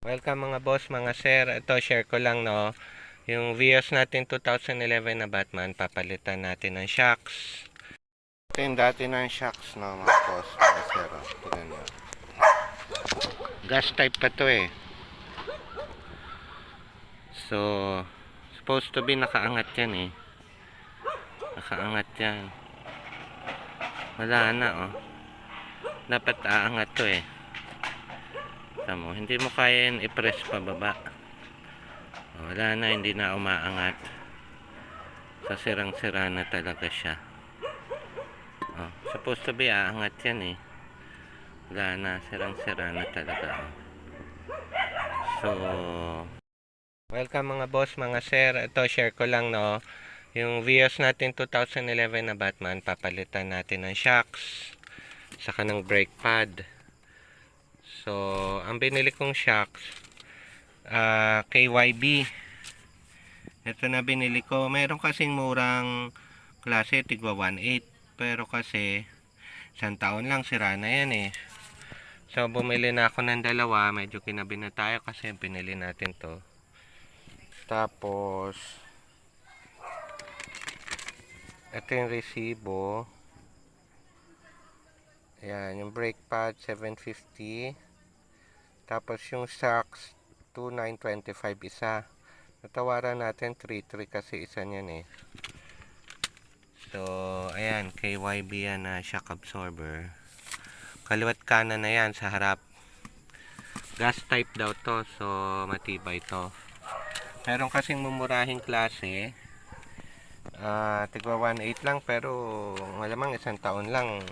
Welcome mga boss, mga sir. Ito, share ko lang, no. Yung Vios natin 2011 na Batman, papalitan natin ng shocks. Ito yung dati ng shocks, no, mga boss, mga sir. Tignan nyo. Gas type pa to eh. So, supposed to be nakaangat yan eh. Nakaangat yan. Wala na, oh. Dapat aangat to eh. Tamo, hindi mo kaya yan i-press pababa. Wala na, hindi na umaangat. So, sirang-sira na talaga siya. Supposed to be aangat yan eh. Wala na, sirang-sira na talaga. So, welcome mga boss, mga sir. Ito, share ko lang, no. Yung Vios natin 2011 na Batman, papalitan natin ng shocks. Saka ng brake pad. So, ang binili kong shocks, KYB. Ito na binili ko. Meron kasing murang klase, tigwa 1.8. Pero kasi, isang taon lang, sira na yan eh. So, bumili na ako ng dalawa. Medyo kinabi na tayo kasi binili natin to. Tapos, ito yung resibo. Ayan, yung brake pad, 750. Tapos yung shocks, 2,925 isa. Natawaran natin 3,3 kasi isa niyan eh. So, ayan, KYB yan na shock absorber. Kaliwat kanan na yan sa harap. Gas type daw to, so matibay to. Meron kasing mumurahing klase. Tigwa 1.8 lang, pero malamang isang taon lang.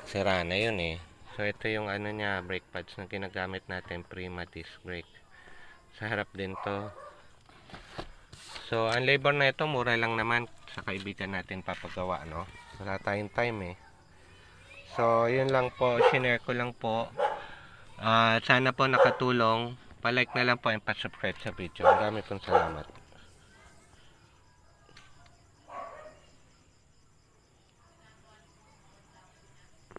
Sira na yun eh. So, ito yung ano niya, brake pads na ginagamit natin, Prima disc brake. Sa harap din to. So, ang labor na ito, mura lang naman sa kaibigan natin papagawa, no? Wala tayong time eh. So, yun lang po, shinare ko lang po. Sana po nakatulong. Pa-like na lang po and pa-subscribe sa video. Marami pong salamat.